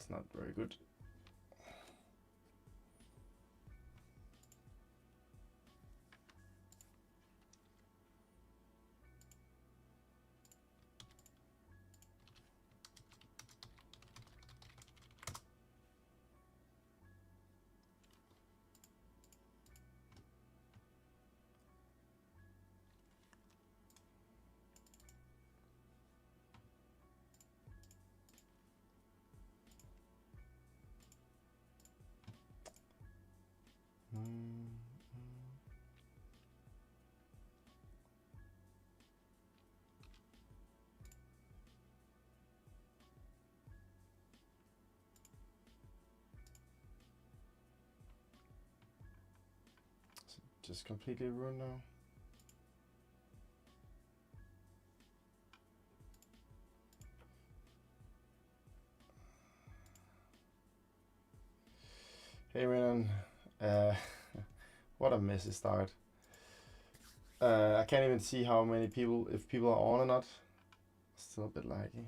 That's not very good. Just completely ruined now. Hey man, what a messy start. I can't even see how many people, if people are on or not. Still a bit laggy.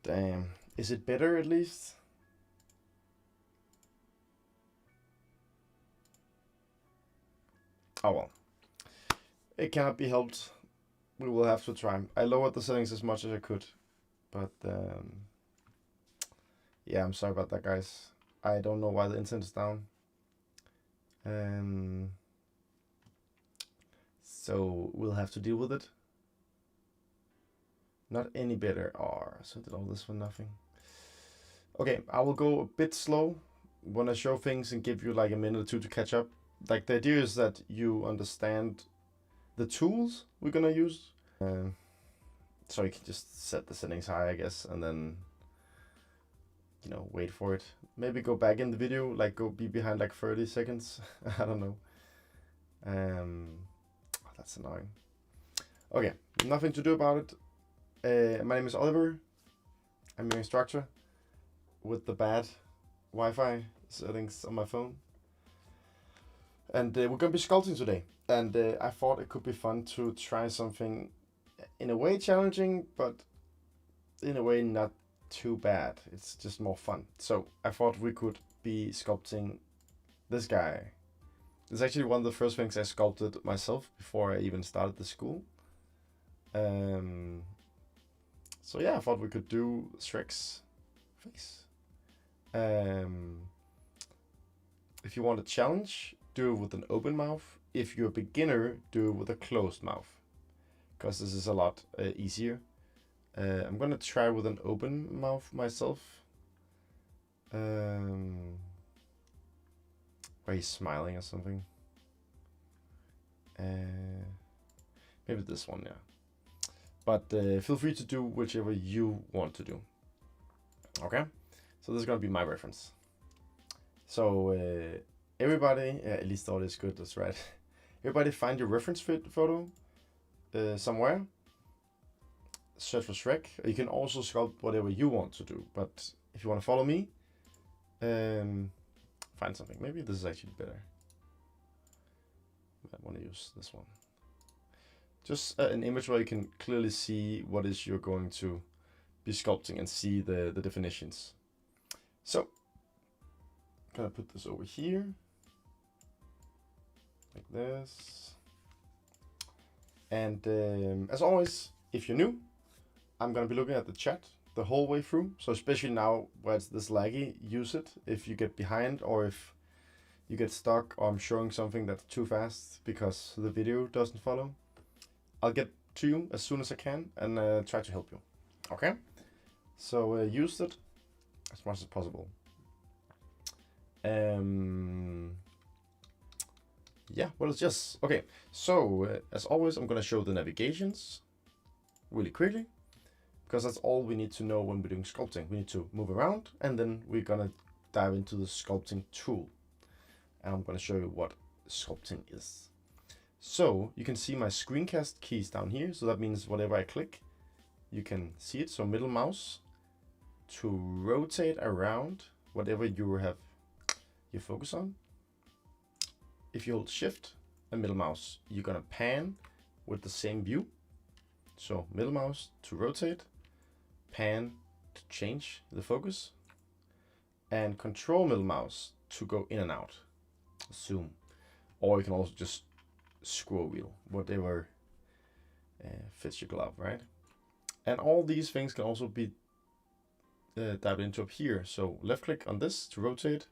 Damn, is it better at least? Oh well, it cannot be helped. We will have to try. I lowered the settings as much as I could, but yeah, I'm sorry about that, guys. I don't know why the internet is down. So we'll have to deal with it. Not any better. So I did all this for nothing. Okay, I will go a bit slow when I show things and give you like a minute or two to catch up. Like the idea is that you understand the tools we're gonna use. So you can just set the settings high, I guess, and then, you know, wait for it. Maybe go back in the video, like go be behind like 30 seconds. I don't know. That's annoying. Okay, nothing to do about it. My name is Oliver. I'm your instructor with the bad Wi-Fi settings on my phone. And we're gonna be sculpting today. And I thought it could be fun to try something in a way challenging, but in a way not too bad. It's just more fun. So I thought we could be sculpting this guy. It's actually one of the first things I sculpted myself before I even started the school. So yeah, I thought we could do Shrek's face. If you want a challenge, do it with an open mouth. If you're a beginner, do it with a closed mouth, because this is a lot easier. I'm gonna try with an open mouth myself. Where he's smiling or something. Maybe this one, yeah. But feel free to do whichever you want to do. Okay, so this is gonna be my reference. So everybody, at least all is good, that's right. Everybody find your reference photo somewhere. Search for Shrek. You can also sculpt whatever you want to do, but if you want to follow me, find something. Maybe this is actually better. I want to use this one. Just an image where you can clearly see what is you're going to be sculpting and see the definitions. So, I'm gonna put this over here, like this. And as always, if you're new, I'm gonna be looking at the chat the whole way through. So especially now where it's this laggy, use it if you get behind or if you get stuck or I'm showing something that's too fast because the video doesn't follow. I'll get to you as soon as I can and try to help you. Okay? So use it as much as possible. Yeah, well, it's just okay. So as always, I'm gonna show the navigations really quickly, because that's all we need to know when we're doing sculpting. We need to move around, and then we're gonna dive into the sculpting tool. And I'm gonna show you what sculpting is. So you can see my screencast keys down here. So that means whatever I click, you can see it. So middle mouse to rotate around whatever you have your focus on. If you hold shift and middle mouse, you're gonna pan with the same view. So middle mouse to rotate, pan to change the focus. and control middle mouse to go in and out, zoom, or you can also just scroll wheel, whatever fits your glove, right? And all these things can also be dived into up here. So left click on this to rotate,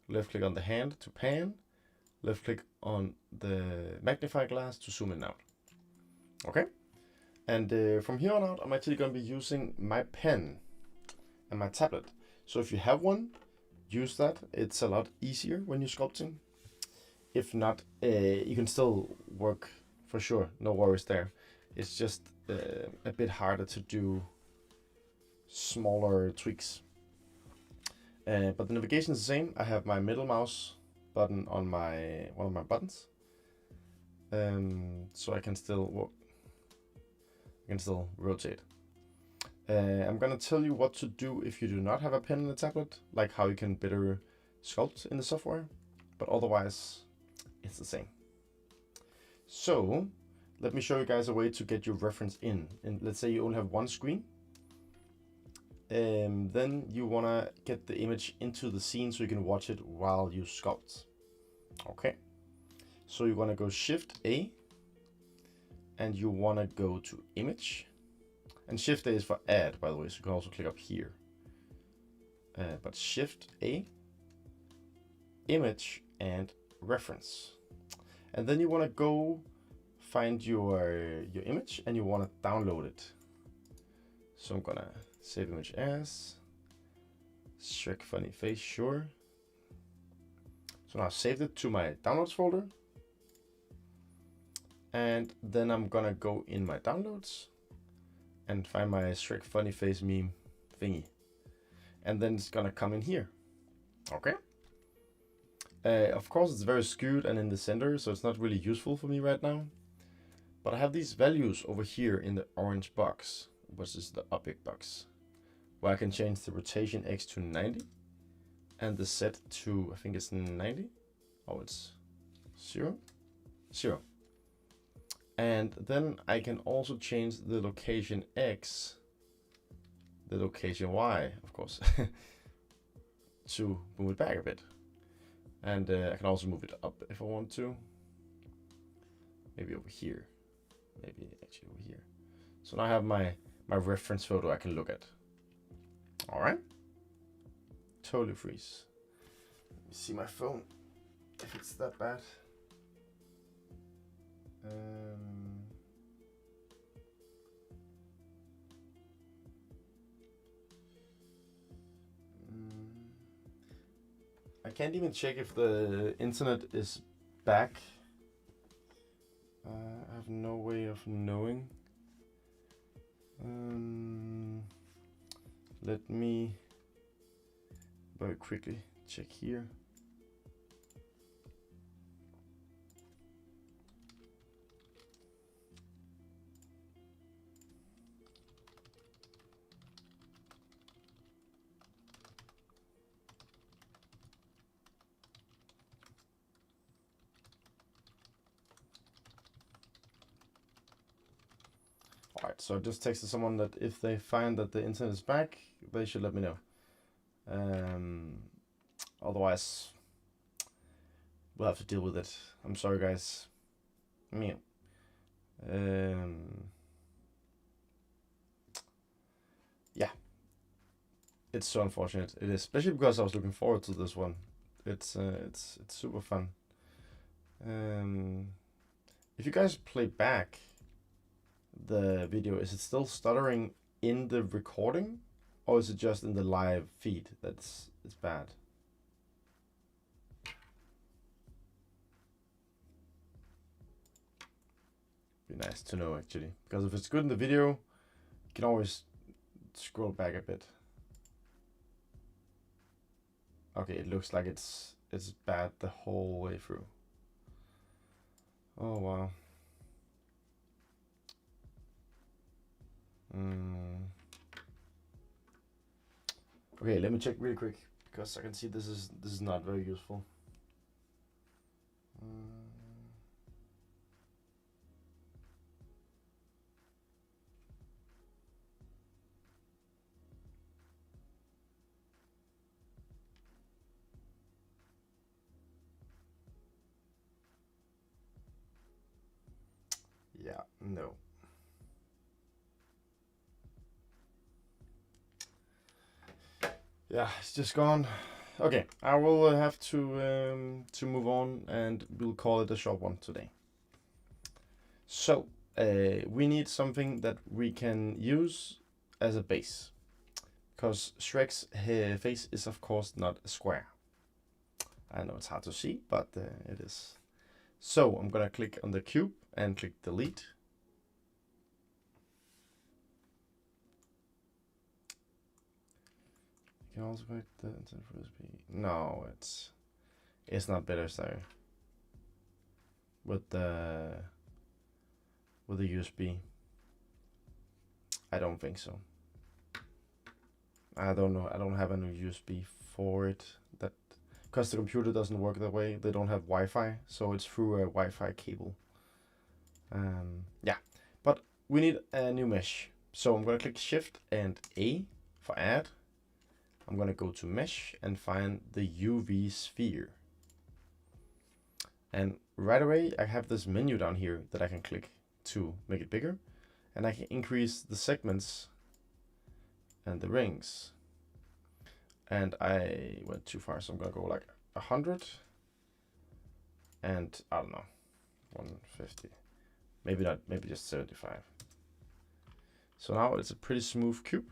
left click on the hand to pan, left click on the magnifying glass to zoom in and out. Okay, and from here on out, I'm actually going to be using my pen and my tablet. So if you have one, use that. It's a lot easier when you're sculpting. If not, you can still work for sure. No worries there. It's just a bit harder to do smaller tweaks. But the navigation is the same. I have my middle mouse button on one of my buttons, so I can still rotate. I'm gonna tell you what to do if you do not have a pen and a tablet, like how you can better sculpt in the software, but otherwise it's the same. So let me show you guys a way to get your reference in. And let's say you only have one screen. Then you wanna get the image into the scene so you can watch it while you sculpt. Okay, so you wanna go Shift A, and you wanna go to Image. And Shift A is for Add, by the way, so you can also click up here. But Shift A, Image, and Reference. And then you wanna go find your image and you wanna download it. So I'm gonna save image as Shrek funny face, sure. So now I've saved it to my downloads folder. And then I'm gonna go in my downloads and find my Shrek funny face meme thingy. And then it's gonna come in here. Okay. Of course it's very skewed and in the center, so it's not really useful for me right now. But I have these values over here in the orange box, which is the object box, where I can change the rotation X to 90 and the set to, I think it's 90. Oh, it's 0, 0. And then I can also change the location X, the location Y, of course, to move it back a bit. And I can also move it up if I want to. Maybe over here. Maybe actually over here. So now I have my reference photo I can look at. All right. Totally freeze. Let me see my phone, if it's that bad. I can't even check if the internet is back. I have no way of knowing. Let me very quickly check here. Alright, so I just texted someone that if they find that the internet is back, they should let me know. Otherwise, we'll have to deal with it. I'm sorry, guys. Yeah. It's so unfortunate. It is, especially because I was looking forward to this one. It's super fun. If you guys play back the video, is it still stuttering in the recording, or is it just in the live feed it's bad? Be nice to know actually, because if it's good in the video, you can always scroll back a bit. Okay, it looks like it's bad the whole way through. Oh wow. Okay, let me check really quick, because I can see this is not very useful. Yeah, no. Yeah, it's just gone. Okay, I will have to move on, and we'll call it a short one today. So we need something that we can use as a base, because Shrek's face is of course not a square. I know it's hard to see, but it is. So I'm gonna click on the cube and click delete. You can also click the no, it's not better, sorry. With the USB. I don't think so. I don't know. I don't have any USB for it. That because the computer doesn't work that way. They don't have Wi-Fi, so it's through a Wi-Fi cable. Yeah, but we need a new mesh. So I'm gonna click Shift and A for add. I'm gonna go to mesh and find the UV sphere. And right away I have this menu down here that I can click to make it bigger, and I can increase the segments and the rings. And I went too far, so I'm gonna go like 100 and I don't know, 150, maybe not, maybe just 75. So now it's a pretty smooth cube.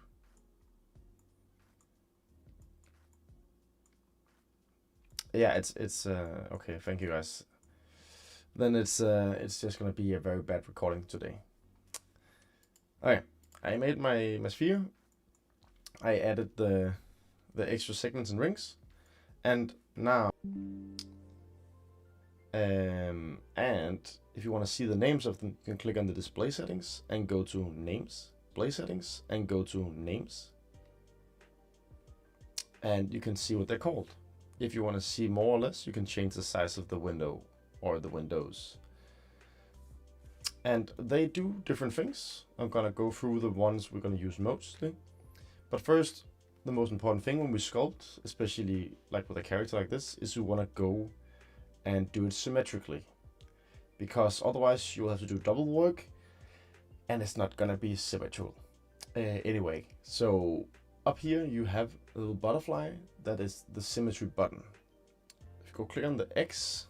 Yeah, it's okay. Thank you guys. Then it's just gonna be a very bad recording today. Okay, I made my sphere. I added the extra segments and rings, and now and if you want to see the names of them, you can click on the display settings and go to names, display settings, and go to names, and you can see what they're called. If you want to see more or less, you can change the size of the window or the windows. And they do different things. I'm gonna go through the ones we're gonna use mostly. But first, the most important thing when we sculpt, especially like with a character like this, is we wanna go and do it symmetrically. Because otherwise you'll have to do double work and it's not gonna be symmetrical. Anyway, so up here you have a little butterfly that is the symmetry button. If you go click on the X,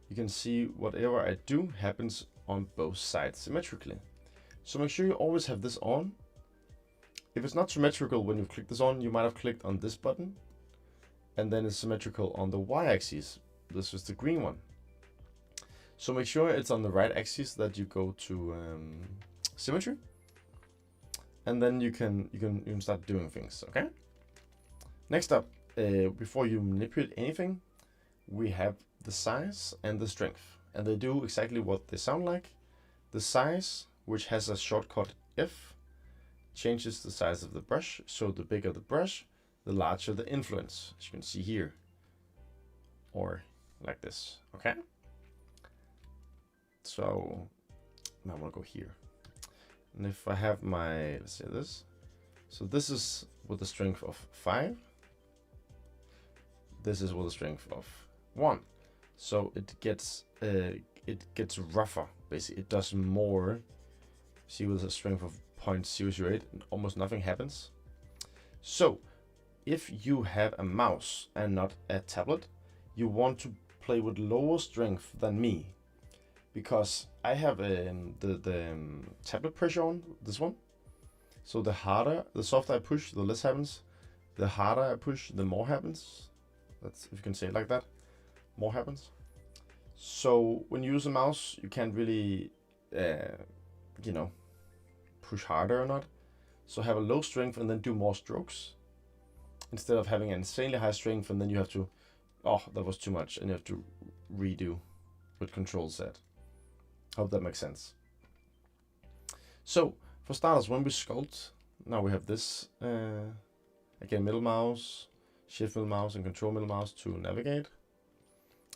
you can see whatever I do happens on both sides symmetrically. So make sure you always have this on. If it's not symmetrical when you click this on, you might have clicked on this button and then it's symmetrical on the Y-axis. This is the green one. So make sure it's on the right axis that you go to symmetry, and then you can start doing things. Okay. Next up, before you manipulate anything, we have the size and the strength, and they do exactly what they sound like. The size, which has a shortcut F, changes the size of the brush. So the bigger the brush, the larger the influence, as you can see here, or like this. Okay. So now I'm gonna go here, and if I have my, let's say this, so this is with the strength of 5. This is with a strength of 1. So it gets rougher, basically. It does more. See, with a strength of 0.008, almost nothing happens. So if you have a mouse and not a tablet, you want to play with lower strength than me, because I have the tablet pressure on, this one. So the softer I push, the less happens. The harder I push, the more happens. That's, if you can say it like that, more happens. So when you use a mouse, you can't really, push harder or not. So have a low strength and then do more strokes, instead of having an insanely high strength and then you have to, oh, that was too much, and you have to redo with Control Z. Hope that makes sense. So for starters, when we sculpt, now we have this, again, middle mouse, shift middle mouse, and control middle mouse to navigate.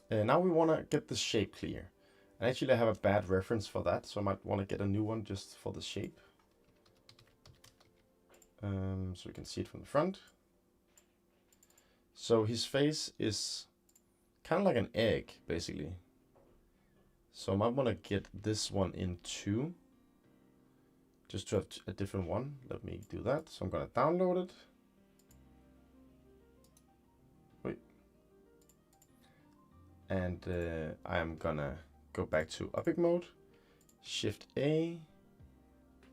And now we want to get the shape clear. And actually I have a bad reference for that, so I might want to get a new one just for the shape. So we can see it from the front. So his face is kind of like an egg, basically. So I might want to get this one in too, just to have a different one. Let me do that. So I'm going to download it. Wait. And I'm going to go back to object mode, Shift A,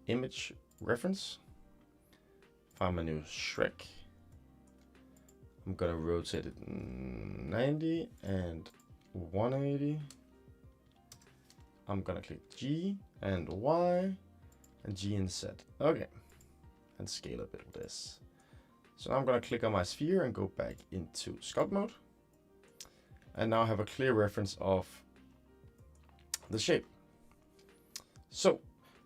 image reference, find my new Shrek. I'm going to rotate it 90 and 180. I'm going to click G and Y. And G and Z. Okay. And scale a bit with this. So now I'm going to click on my sphere and go back into sculpt mode. And now I have a clear reference of the shape. So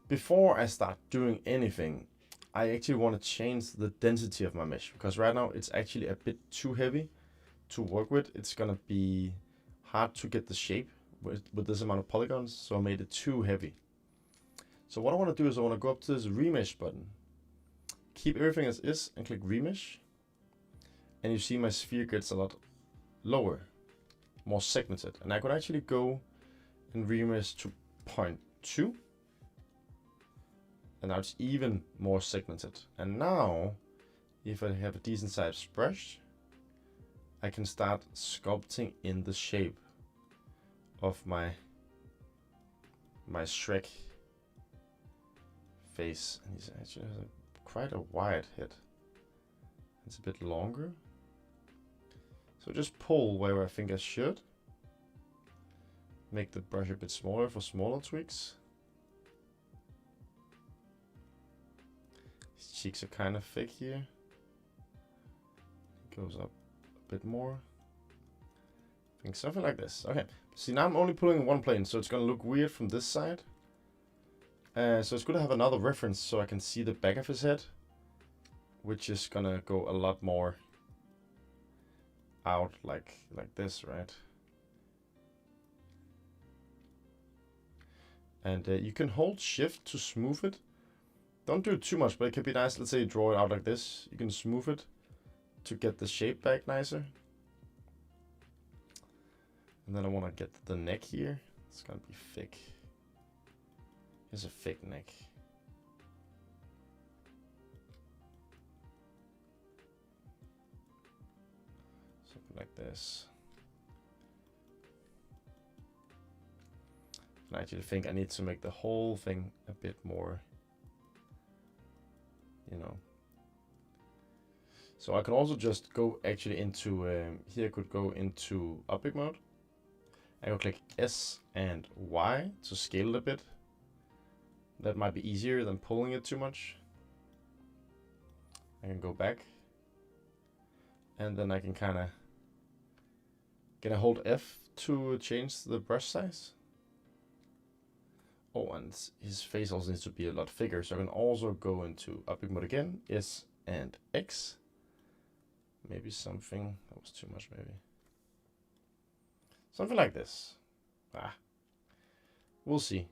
before I start doing anything, I actually want to change the density of my mesh, because right now it's actually a bit too heavy to work with. It's going to be hard to get the shape with this amount of polygons. So I made it too heavy. So what I want to do is I want to go up to this remesh button, keep everything as is and click remesh. And you see my sphere gets a lot lower, more segmented. And I could actually go and remesh to 0.2. And now it's even more segmented. And now, if I have a decent sized brush, I can start sculpting in the shape of my Shrek face. And he's actually has quite a wide head. It's a bit longer. So just pull where I think I should. Make the brush a bit smaller for smaller tweaks. His cheeks are kind of thick here. Goes up a bit more. I think something like this. Okay. See, now I'm only pulling in one plane, so it's gonna look weird from this side. So it's good to have another reference so I can see the back of his head, which is gonna go a lot more out like this, right? And you can hold shift to smooth it. Don't do it too much, but it can be nice. Let's say you draw it out like this. You can smooth it to get the shape back nicer. And then I want to get the neck here. It's gonna be thick. Here's a thick neck. Something like this. And I actually think I need to make the whole thing a bit more, you know. So I can also just go actually into, here I could go into object mode. I will click S and Y to scale it a bit. That might be easier than pulling it too much. I can go back. And then I can kind of, can I hold F to change the brush size? Oh, and his face also needs to be a lot thicker. So I can also go into object mode again, S and X. Maybe something, that was too much maybe. Something like this. We'll see.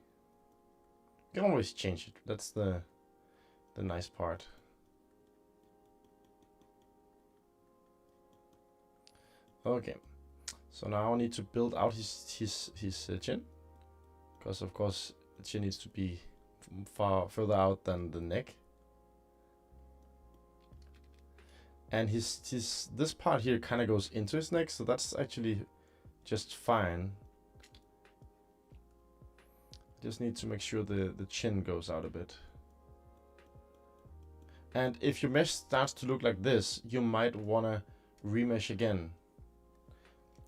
You can always change it. That's the nice part. Okay. So now I need to build out his chin, because of course the chin needs to be further out than the neck. And this part here kind of goes into his neck, so that's actually just fine. Just need to make sure the chin goes out a bit. And if your mesh starts to look like this, you might want to remesh again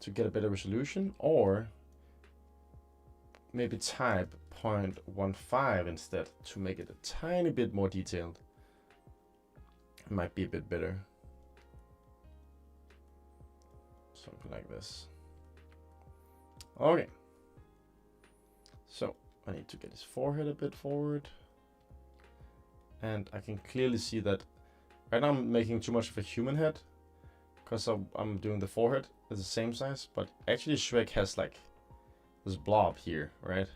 to get a better resolution, or maybe type 0.15 instead to make it a tiny bit more detailed. It might be a bit better. Something like this. Okay. So I need to get his forehead a bit forward. And I can clearly see that right now I'm making too much of a human head, because I'm doing the forehead at the same size, but actually Shrek has like this blob here, right?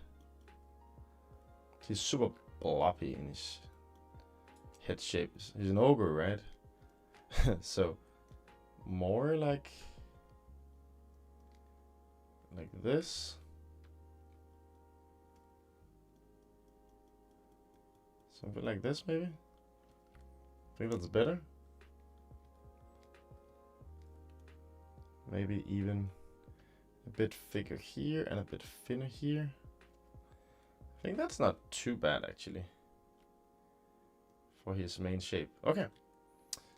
He's super bloppy in his head shape. He's an ogre, right? So more like this. Something like this, maybe? I think that's better. Maybe even a bit thicker here and a bit thinner here. I think that's not too bad, actually, for his main shape. Okay,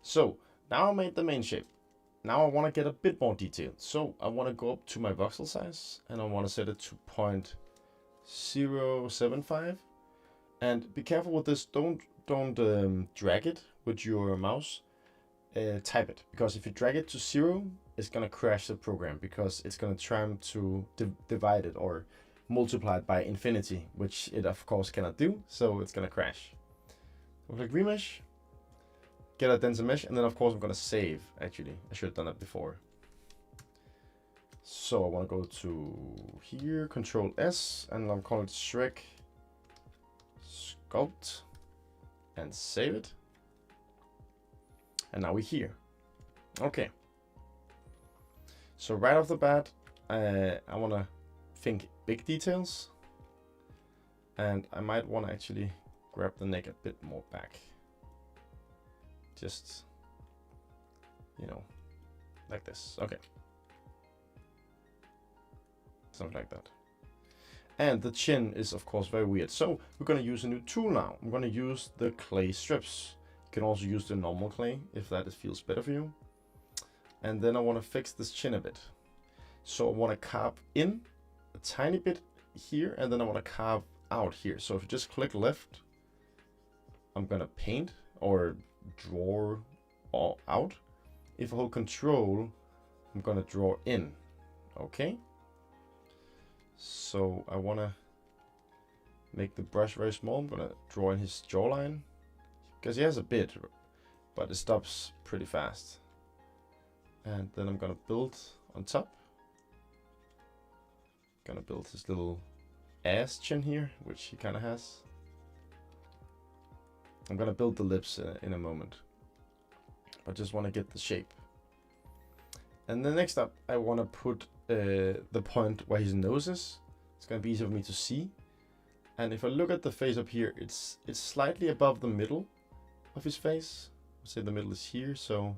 so now I made the main shape. Now I want to get a bit more detail. So I want to go up to my voxel size and I want to set it to 0.075. And be careful with this. Don't drag it with your mouse. Type it, because if you drag it to 0, it's gonna crash the program, because it's gonna try to divide it or multiply it by infinity, which it of course cannot do. So it's gonna crash. We'll click remesh, get a denser mesh, and then of course I'm gonna save. Actually, I should have done that before. So I want to go to here, Control S, and I'm calling it Shrek Sculpt, and save it. And now we're here. Okay. So right off the bat, I want to think big details, and I might want to actually grab the neck a bit more back. Just, you know, like this. Okay. Something like that. And the chin is of course very weird. So we're going to use a new tool now. I'm going to use the clay strips. You can also use the normal clay if that feels better for you. And then I want to fix this chin a bit. So I want to carve in a tiny bit here, and then I want to carve out here. So if you just click left, I'm going to paint or draw all out. If I hold Control, I'm going to draw in. Okay. So I want to make the brush very small. I'm going to draw in his jawline, because he has a bit, but it stops pretty fast. And then I'm going to build on top. Going to build his little ass chin here, which he kind of has. I'm going to build the lips in a moment, but just want to get the shape. And then next up, I want to put the point where his nose is. It's going to be easier for me to see. And if I look at the face up here, it's slightly above the middle of his face. I'd say the middle is here, so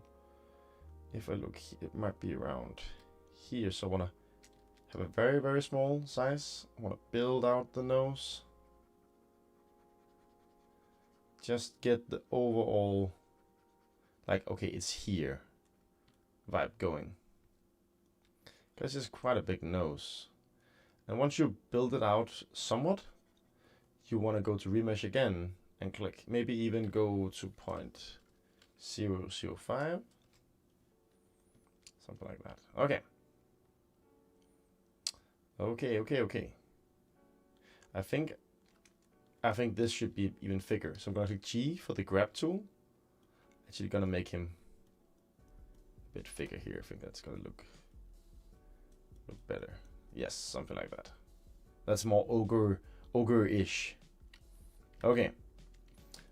if I look here, it might be around here. So I want to have a very, very small size. I want to build out the nose. Just get the overall, like, okay, it's here vibe going. Because it's quite a big nose. And once you build it out somewhat, you want to go to remesh again and click. Maybe even go to 0.005. Something like that. Okay. Okay. I think this should be even thicker. So I'm going to click G for the grab tool. Actually going to make him a bit thicker here. I think that's going to look better. Yes, something like that. That's more ogre-ish. Okay.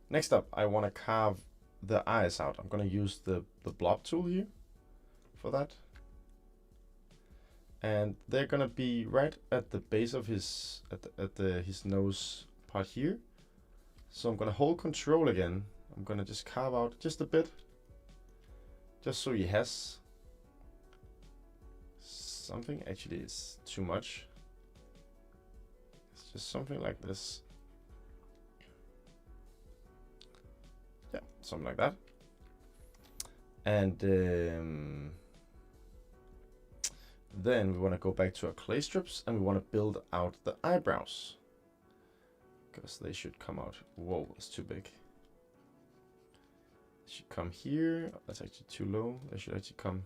Next up, I want to carve the eyes out. I'm going to use the blob tool here for that. And they're going to be right at the base of his his nose part here. So I'm going to hold Control again. I'm going to just carve out just a bit, just so he has something. Actually, it's too much. It's just something like this. Yeah, something like that. And then we want to go back to our clay strips and we want to build out the eyebrows, because they should come out. Whoa, that's too big. They should come here. That's actually too low. They should actually come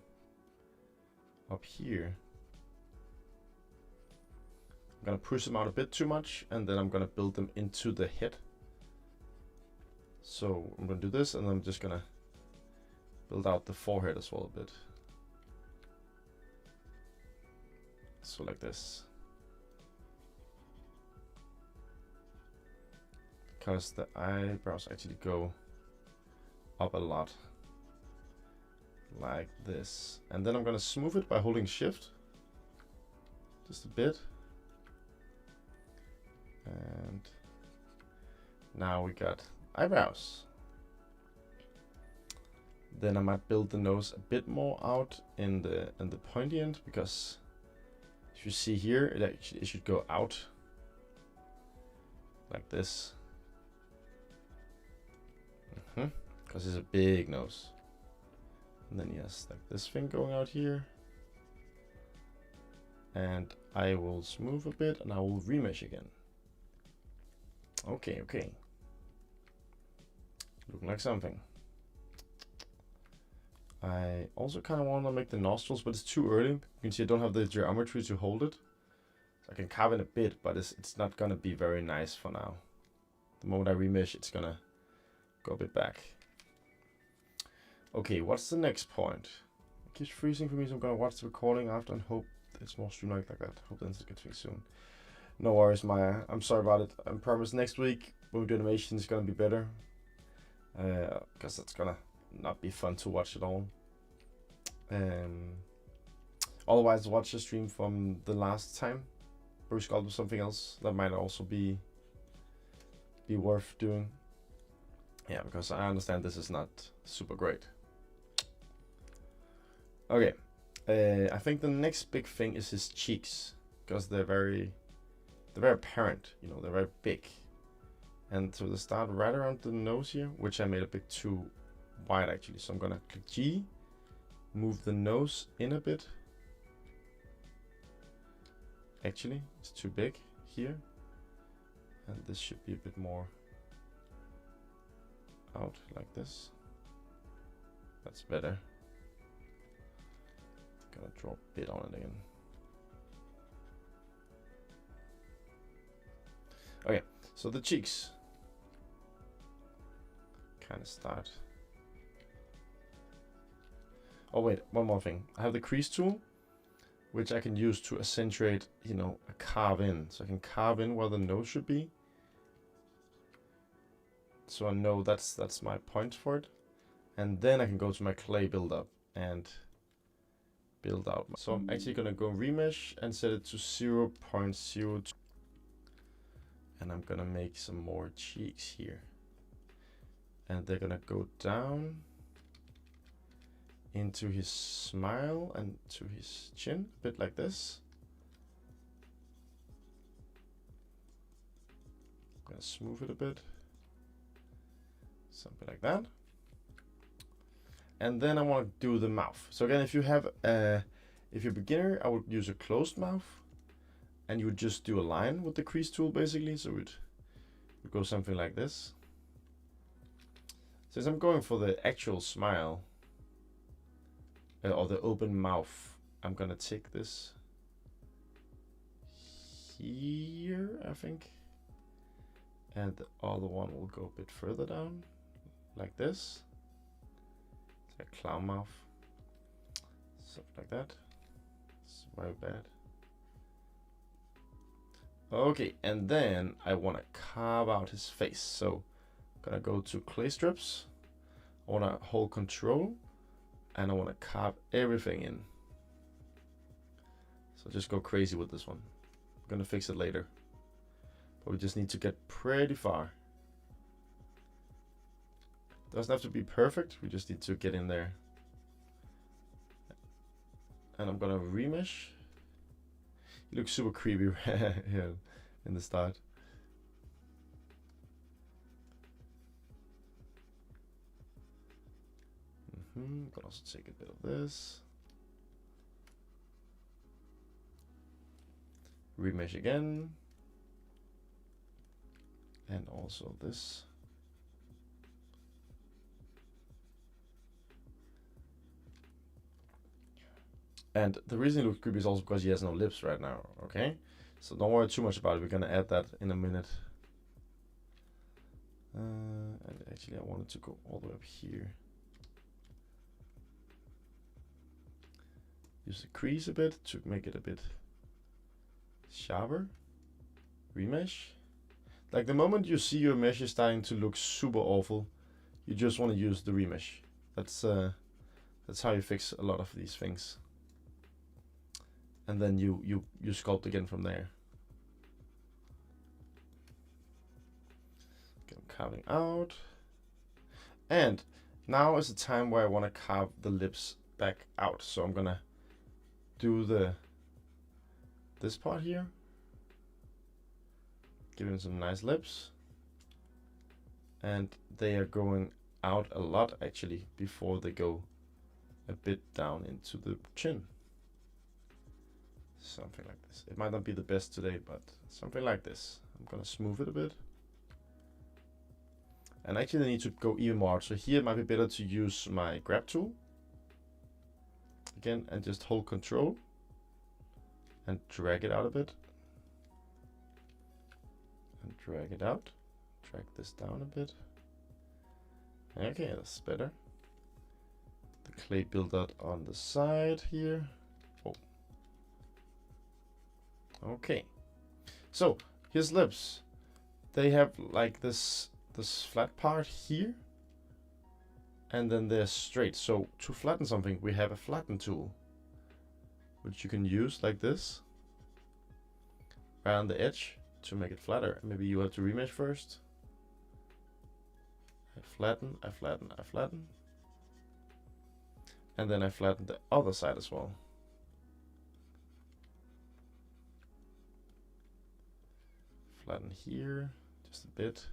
up here. I'm going to push them out a bit too much, and then I'm going to build them into the head. So I'm going to do this, and I'm just going to build out the forehead as well a bit. So like this. Because the eyebrows actually go up a lot. Like this. And then I'm going to smooth it by holding Shift. Just a bit. And Now we got eyebrows. Then I might build the nose a bit more out in the pointy end, because if you see here, it should go out like this. Because it's a big nose. And then he has like this thing going out here. And I will smooth a bit and I will remesh again. Okay, okay. Looking like something. I also kind of want to make the nostrils, but it's too early. You can see I don't have the geometry to hold it. So I can carve in a bit, but it's not going to be very nice for now. The moment I remesh, it's going to go a bit back. Okay, what's the next point? It keeps freezing for me, so I'm going to watch the recording after and hope it's more streamlined like that. Hope the internet gets fixed soon. No worries, Maya. I'm sorry about it. I promise next week when we do animation, it's going to be better. Because it's going to not be fun to watch at all. Otherwise, watch the stream from the last time where we sculpted something else. That might also be worth doing. Yeah, because I understand this is not super great. Okay, I think the next big thing is his cheeks, because they're very apparent. You know, they're very big. And so they start right around the nose here, which I made a bit too wide actually. So I'm gonna click G, move the nose in a bit. Actually, it's too big here. And this should be a bit more out like this. That's better. Gonna draw a bit on it again. Okay, so the cheeks kind of start. Oh wait, one more thing. I have the crease tool, which I can use to accentuate, you know, a carve in. So I can carve in where the nose should be. So I know that's my point for it. And then I can go to my clay buildup and build out. So I'm actually gonna go remesh and set it to 0.02. And I'm gonna make some more cheeks here. And they're gonna go down into his smile and to his chin, a bit like this. I'm gonna smooth it a bit. Something like that. And then I want to do the mouth. So again, if you're a beginner, I would use a closed mouth, and you would just do a line with the crease tool basically. So it would go something like this. Since I'm going for the actual smile, or the open mouth, I'm gonna take this here, I think. And the other one will go a bit further down, like this. It's a clown mouth. Something like that. It's very bad. Okay, and then I want to carve out his face. So I'm gonna go to clay strips. I want to hold control, and I want to carve everything in. So just go crazy with this one. I'm gonna fix it later. But we just need to get pretty far. Doesn't have to be perfect, we just need to get in there. And I'm gonna remesh. He looks super creepy here in the start. Can also take a bit of this. Remesh again. And also this. And the reason it looks creepy is also because he has no lips right now, okay? So don't worry too much about it, we're gonna add that in a minute. And actually I wanted to go all the way up here. Use the crease a bit to make it a bit sharper. Remesh. Like the moment you see your mesh is starting to look super awful, you just want to use the remesh. That's how you fix a lot of these things. And then you sculpt again from there. Okay, I'm carving out. And now is the time where I want to carve the lips back out. So I'm gonna do this part here. Give him some nice lips. And they are going out a lot actually before they go a bit down into the chin. Something like this. It might not be the best today, but something like this. I'm gonna smooth it a bit. And actually I need to go even more out. So here it might be better to use my grab tool. Again, and just hold control and drag it out a bit. And drag it out. Drag this down a bit. Okay, that's better. The clay build-up on the side here. Oh. Okay. So his lips, they have like this flat part here, and then they're straight. So to flatten something, we have a flatten tool, which you can use like this around the edge to make it flatter. Maybe you have to remesh first. I flatten, I flatten, I flatten. And then I flatten the other side as well. Flatten here, just a bit.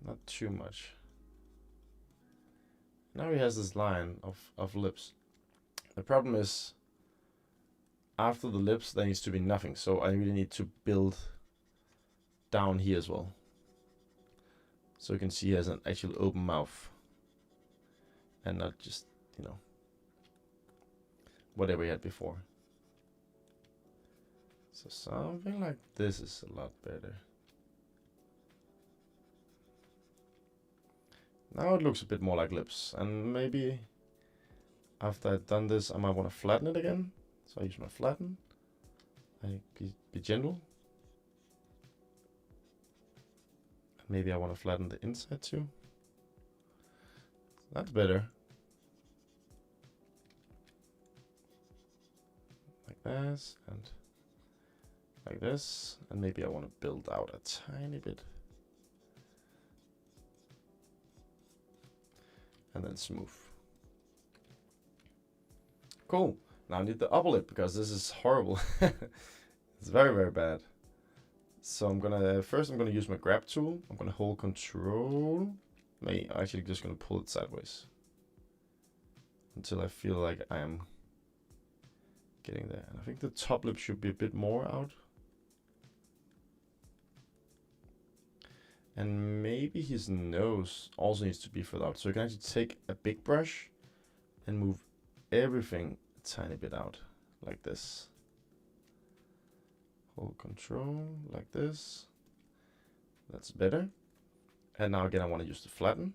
Not too much. Now he has this line of lips. The problem is, after the lips, there needs to be nothing. So I really need to build down here as well. So you can see he has an actual open mouth. And not just, you know, whatever he had before. So something like this is a lot better. Now it looks a bit more like lips, and maybe after I've done this I might want to flatten it again. So I use my flatten. I be gentle. And maybe I want to flatten the inside too. That's better. Like this and like this, and maybe I want to build out a tiny bit. And then smooth. Cool. Now I need the upper lip because this is horrible. It's very, very bad. So I'm gonna use my grab tool. I'm gonna hold control. I'm actually just gonna pull it sideways until I feel like I am getting there. And I think the top lip should be a bit more out. And maybe his nose also needs to be further out. So you can actually take a big brush and move everything a tiny bit out, like this. Hold control, like this. That's better. And now again, I want to use the flatten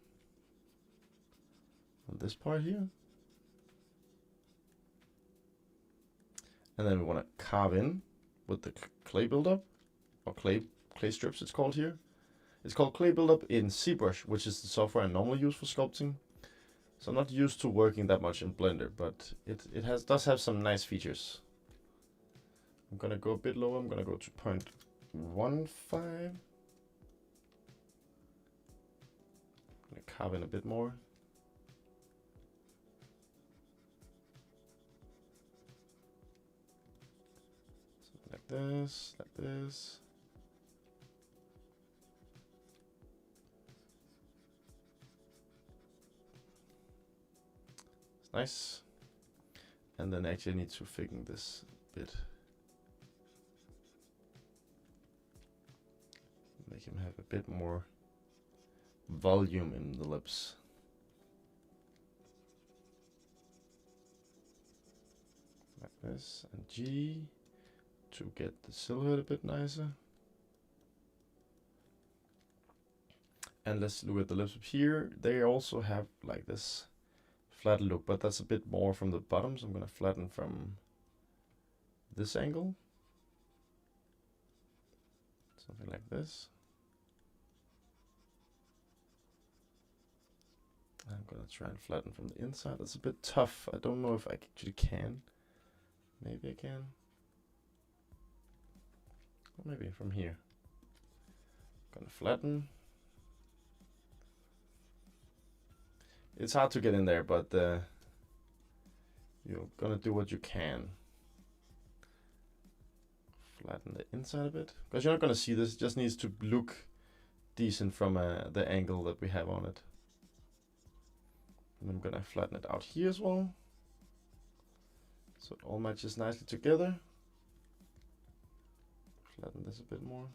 on this part here. And then we want to carve in with the clay buildup, or clay strips it's called here. It's called clay buildup in ZBrush, which is the software I normally use for sculpting. So I'm not used to working that much in Blender, but it does have some nice features. I'm gonna go a bit lower. I'm gonna go to 0.15. I'm gonna carve in a bit more. Something like this, like this. It's nice. And then actually I need to thicken this a bit. Make him have a bit more volume in the lips. Like this, and G to get the silhouette a bit nicer. And let's look at the lips up here. They also have like this flat look, but that's a bit more from the bottom, so I'm gonna flatten from this angle. Something like this. I'm gonna try and flatten from the inside. That's a bit tough. I don't know if I actually can. Maybe I can. Or maybe from here. Gonna flatten. it's hard to get in there, but you're gonna do what you can. Flatten the inside a bit, because you're not gonna see this. It just needs to look decent from the angle that we have on it. And I'm gonna flatten it out here as well, so it all matches nicely together. Flatten this a bit more.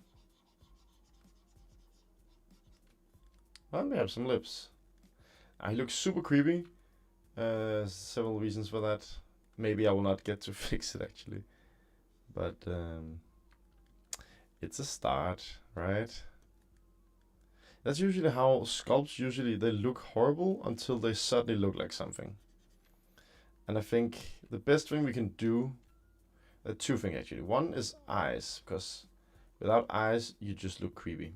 And we have some lips. He looks super creepy. Several reasons for that. Maybe I will not get to fix it actually, but it's a start, right? That's usually how sculpts they look horrible until they suddenly look like something. And I think the best thing we can do, two things actually. One is eyes, because without eyes you just look creepy.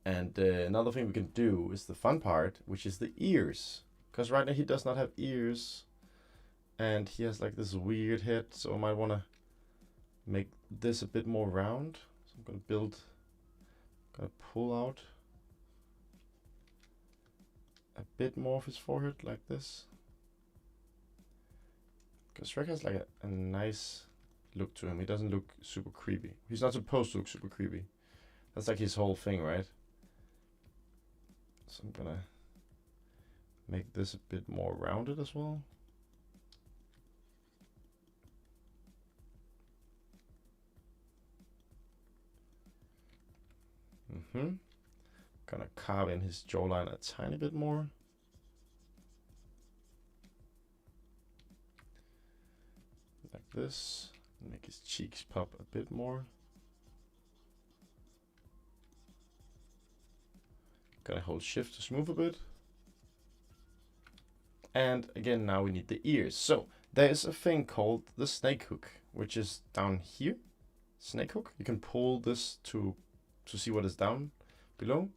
And another thing we can do is the fun part, which is the ears. Because right now he does not have ears. And he has like this weird head. So I might want to make this a bit more round. So I'm going to pull out a bit more of his forehead like this. Because Shrek has like a nice look to him. He doesn't look super creepy. He's not supposed to look super creepy. That's like his whole thing, right? So I'm gonna make this a bit more rounded as well. Gonna carve in his jawline a tiny bit more. Like this. Make his cheeks pop a bit more. Gonna hold shift to smooth a bit. And again, now we need the ears. So there is a thing called the snake hook, which is down here. Snake hook. You can pull this to see what is down below.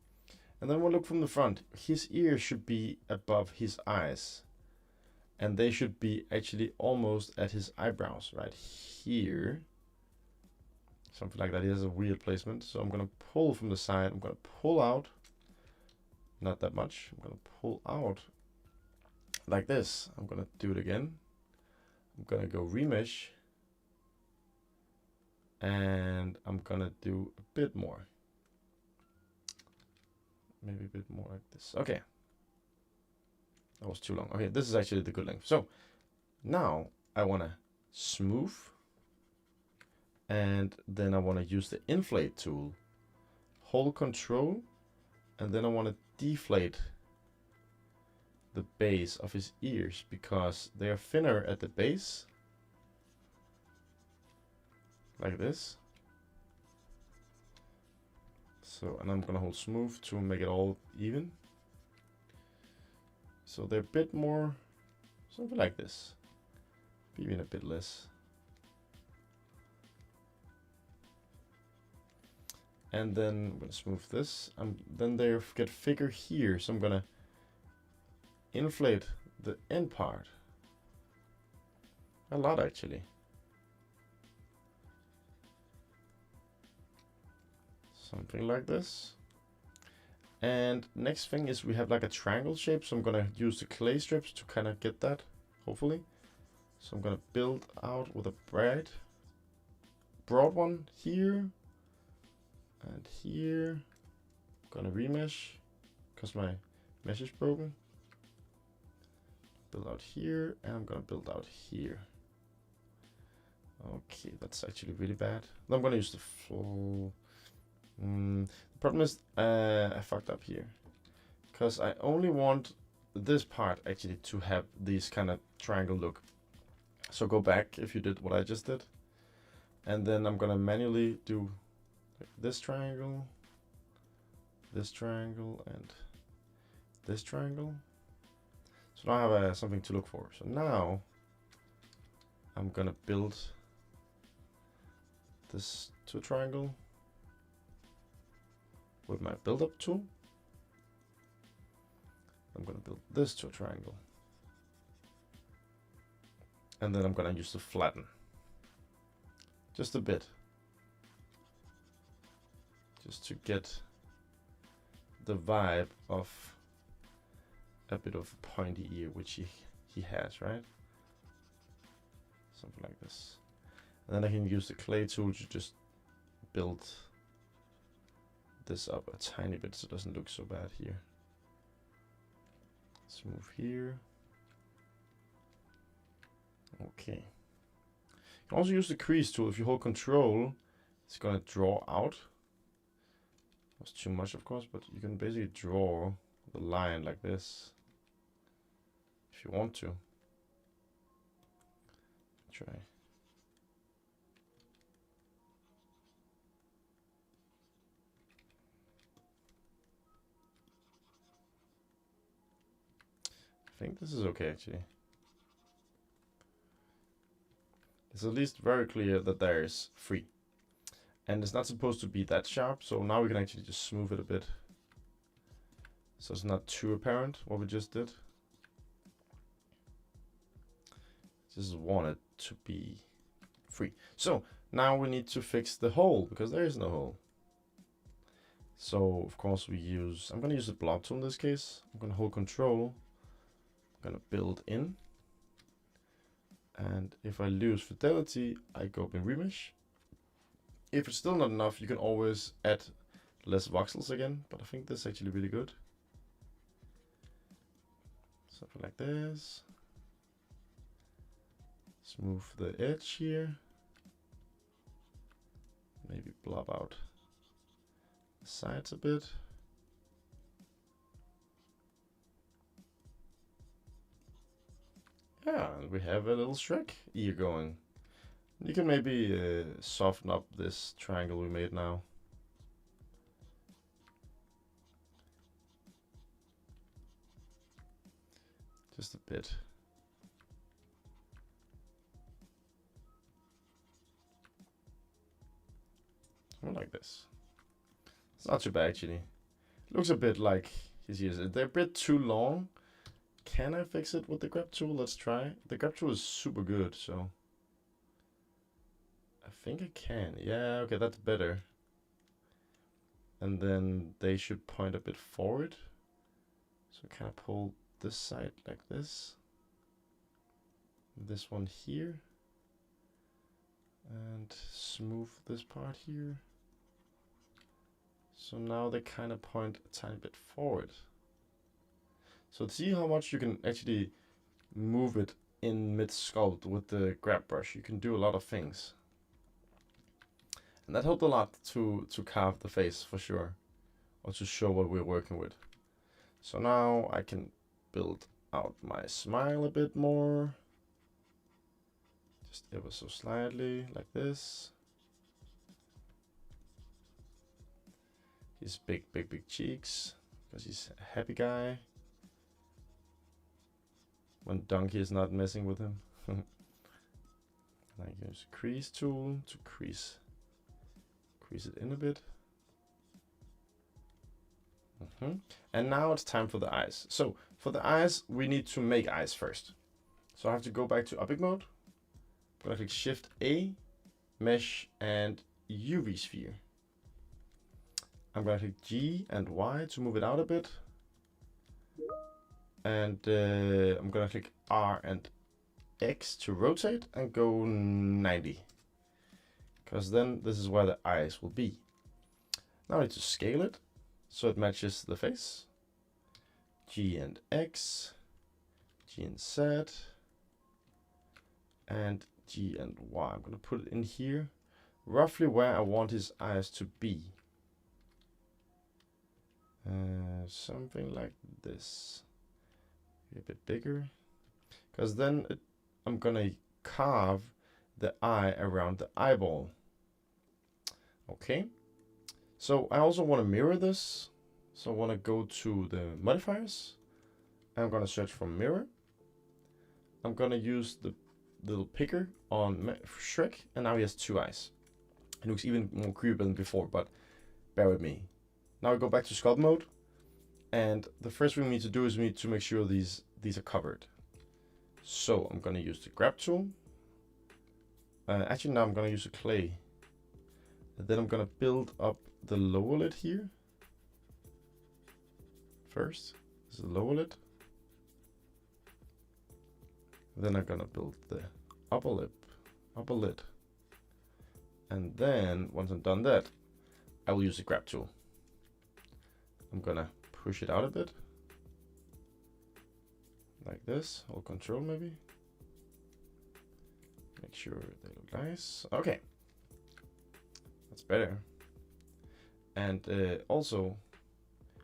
And then we'll look from the front. His ears should be above his eyes. And they should be actually almost at his eyebrows, right here. Something like that. He has a weird placement. So I'm gonna pull from the side. I'm gonna pull out. Not that much. I'm gonna pull out like this. I'm gonna do it again. I'm gonna go remesh. And I'm gonna do a bit more. Maybe a bit more like this. Okay. That was too long. Okay, this is actually the good length. So now I wanna smooth. And then I wanna use the inflate tool. Hold control. And then I wanna deflate the base of his ears because they are thinner at the base, like this. So, and I'm gonna hold smooth to make it all even. So they're a bit more, something like this, even a bit less. And then I'm gonna smooth this. Then they get thicker here, so I'm gonna inflate the end part a lot actually. Something like this. And next thing is we have like a triangle shape, so I'm gonna use the clay strips to kind of get that, hopefully. So I'm gonna build out with a broad one here and here. I'm gonna remesh because my mesh is broken. Build out here, and I'm gonna build out here. Okay, that's actually really bad. Then I'm gonna use the full. The problem is I fucked up here because I only want this part actually to have this kind of triangle look. So go back if you did what I just did, and then I'm gonna manually do this triangle, and this triangle. So now I have something to look for. So now I'm gonna build this to a triangle with my build up tool. I'm gonna build this to a triangle. And then I'm gonna use the flatten. Just a bit. Just to get the vibe of a bit of a pointy ear, which he has, right? Something like this. And then I can use the clay tool to just build this up a tiny bit so it doesn't look so bad here. Let's move here. Okay. You can also use the crease tool. If you hold control, it's gonna draw out. That's too much, of course, but you can basically draw the line like this if you want to. Try. I think this is okay, actually. It's at least very clear that there is 3. And it's not supposed to be that sharp, so now we can actually just smooth it a bit. So it's not too apparent what we just did. Just want it to be 3. So now we need to fix the hole, because there is no hole. So of course we use, I'm gonna use the blob tool in this case. I'm gonna hold control. I'm gonna build in. And if I lose fidelity, I go up in remesh. If it's still not enough, you can always add less voxels again, but I think this is actually really good. Something like this. Smooth the edge here. Maybe blob out the sides a bit. Yeah, and we have a little Shrek ear going. You can maybe soften up this triangle we made now. Just a bit. Something like this. It's not too bad actually. Looks a bit like his ears. They're a bit too long. Can I fix it with the grab tool? Let's try. The grab tool is super good, so I think I can. Yeah, okay, that's better. And then they should point a bit forward. So can I pull this side like this? This one here. And smooth this part here. So now they kind of point a tiny bit forward. So see how much you can actually move it in mid-sculpt with the grab brush. You can do a lot of things. And that helped a lot to carve the face for sure. Or to show what we're working with. So now I can build out my smile a bit more. Just ever so slightly, like this. His big cheeks, because he's a happy guy. When Donkey is not messing with him. I use crease tool to crease it in a bit. And now it's time for the eyes. So for the eyes, we need to make eyes first. So I have to go back to object mode. I'm gonna click Shift A, Mesh, and UV Sphere. I'm gonna click G and Y to move it out a bit. And I'm gonna click R and X to rotate and go 90. Because then this is where the eyes will be. Now I need to scale it so it matches the face. G and X, G and Z, and G and Y. I'm gonna put it in here, roughly where I want his eyes to be. Something like this. A bit bigger, because then I'm gonna carve the eye around the eyeball. Okay, so I also want to mirror this, so I want to go to the modifiers. I'm gonna search for mirror. I'm gonna use the little picker on Shrek, and now he has 2 eyes. It looks even more creepy than before, but bear with me. Now I go back to sculpt mode. And the first thing we need to do is we need to make sure these are covered. So I'm going to use the grab tool. Actually, now I'm going to use a clay. And then I'm going to build up the lower lid here. First, this is the lower lid. Then I'm gonna build the upper lid. And then once I'm done that, I will use the grab tool. I'm gonna push it out a bit. Like this, hold control maybe. Make sure they look nice. Okay, that's better. And also,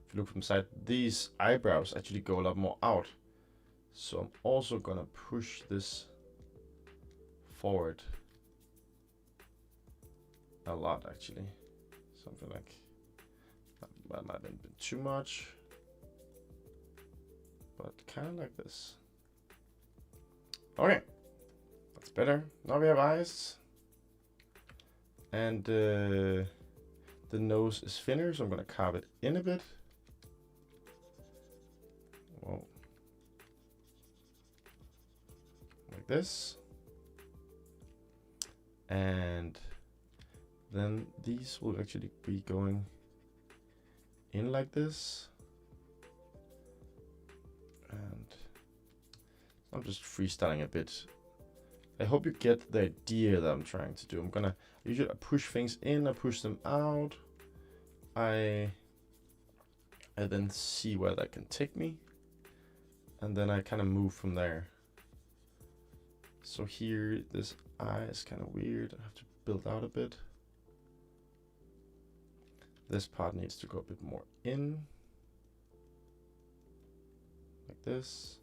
if you look from the side, these eyebrows actually go a lot more out. So I'm also gonna push this forward a lot actually. Something like that might have been too much, but kind of like this. Okay, that's better. Now we have eyes, and the nose is thinner, so I'm gonna carve it in a bit. Whoa. Like this. And then these will actually be going in like this. And I'm just freestyling a bit. I hope you get the idea that I'm trying to do. I'm gonna usually push things in, I push them out. I then see where that can take me. And then I kind of move from there. So here, this eye is kind of weird. I have to build out a bit. This part needs to go a bit more in. Like this.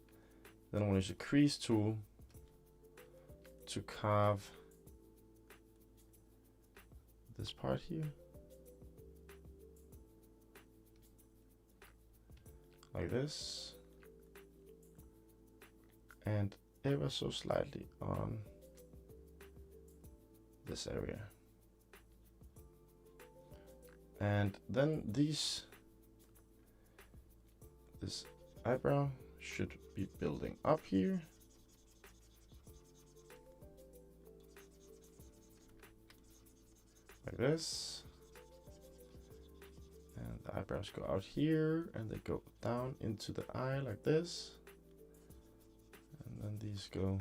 Then I want to use the crease tool to carve this part here. Like this. And ever so slightly on this area. And then this eyebrow should be building up here. Like this. And the eyebrows go out here and they go down into the eye like this. And then these go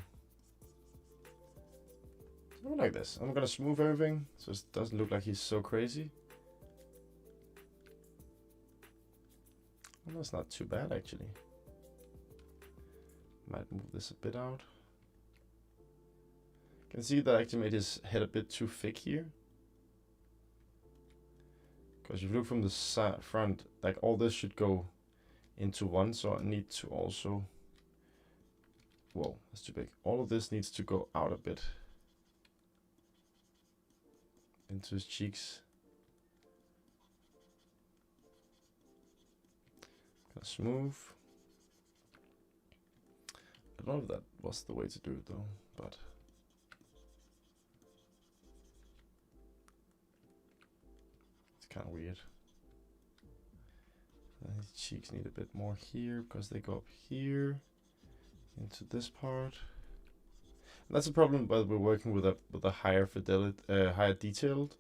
like this. I'm gonna smooth everything so it doesn't look like he's so crazy. Well, that's not too bad actually. Might move this a bit out. You can see that I actually made his head a bit too thick here. Because if you look from the side, front, like all this should go into one, so I need to also, whoa, that's too big. All of this needs to go out a bit into his cheeks. Kind of smooth. I don't know if that was the way to do it though, but it's kind of weird. His cheeks need a bit more here because they go up here into this part. And that's a problem, but we're working with a higher fidelity, higher detailed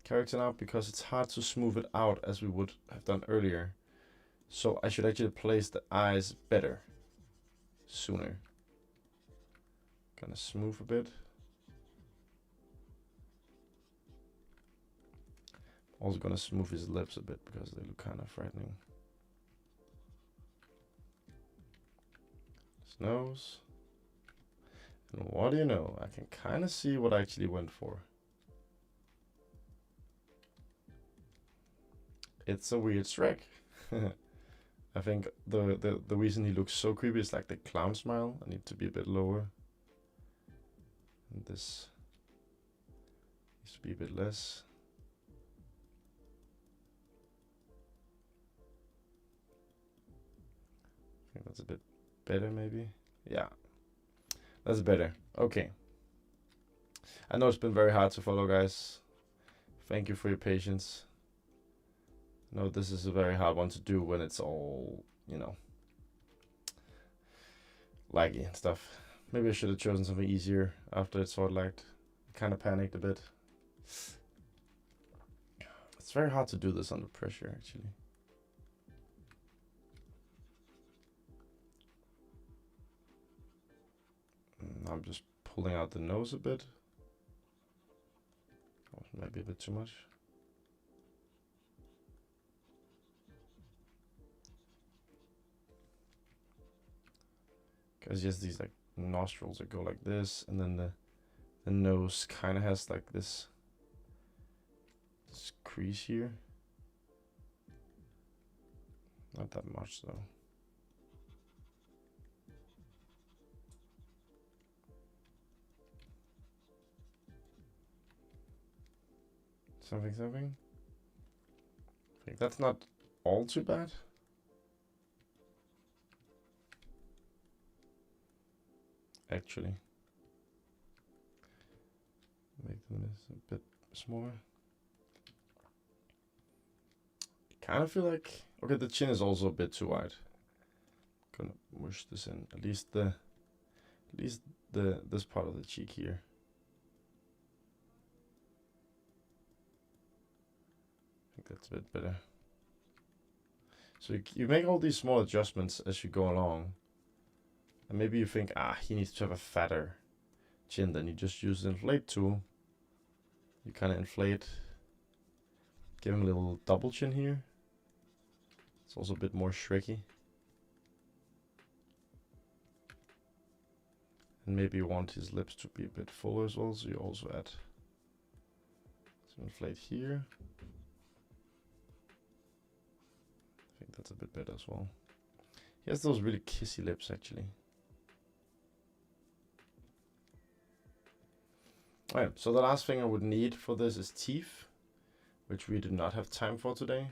character now, because it's hard to smooth it out as we would have done earlier. So I should actually place the eyes better sooner. Gonna smooth a bit. Also gonna smooth his lips a bit because they look kind of frightening. His nose. And what do you know? I can kind of see what I actually went for. It's a weird Shrek. I think the reason he looks so creepy is like the clown smile. I need to be a bit lower. And this needs to be a bit less. I think that's a bit better maybe. Yeah, that's better. Okay. I know it's been very hard to follow, guys. Thank you for your patience. No, this is a very hard one to do when it's all, you know, laggy and stuff. Maybe I should have chosen something easier after it's all lagged. I kind of panicked a bit. It's very hard to do this under pressure, actually. Now I'm just pulling out the nose a bit. Oh, maybe a bit too much. Because just these like nostrils that go like this, and then the nose kind of has like this crease here. Not that much though. Something. I think that's not all too bad. Actually, make them a bit smaller. I kind of feel like, okay, the chin is also a bit too wide. Gonna mush this in, at least this part of the cheek here. I think that's a bit better. So you make all these small adjustments as you go along. And maybe you think, he needs to have a fatter chin. Then you just use the inflate tool. You kind of inflate. Give him a little double chin here. It's also a bit more shrieky. And maybe you want his lips to be a bit fuller as well. So you also add some inflate here. I think that's a bit better as well. He has those really kissy lips actually. Alright, so the last thing I would need for this is teeth, which we do not have time for today.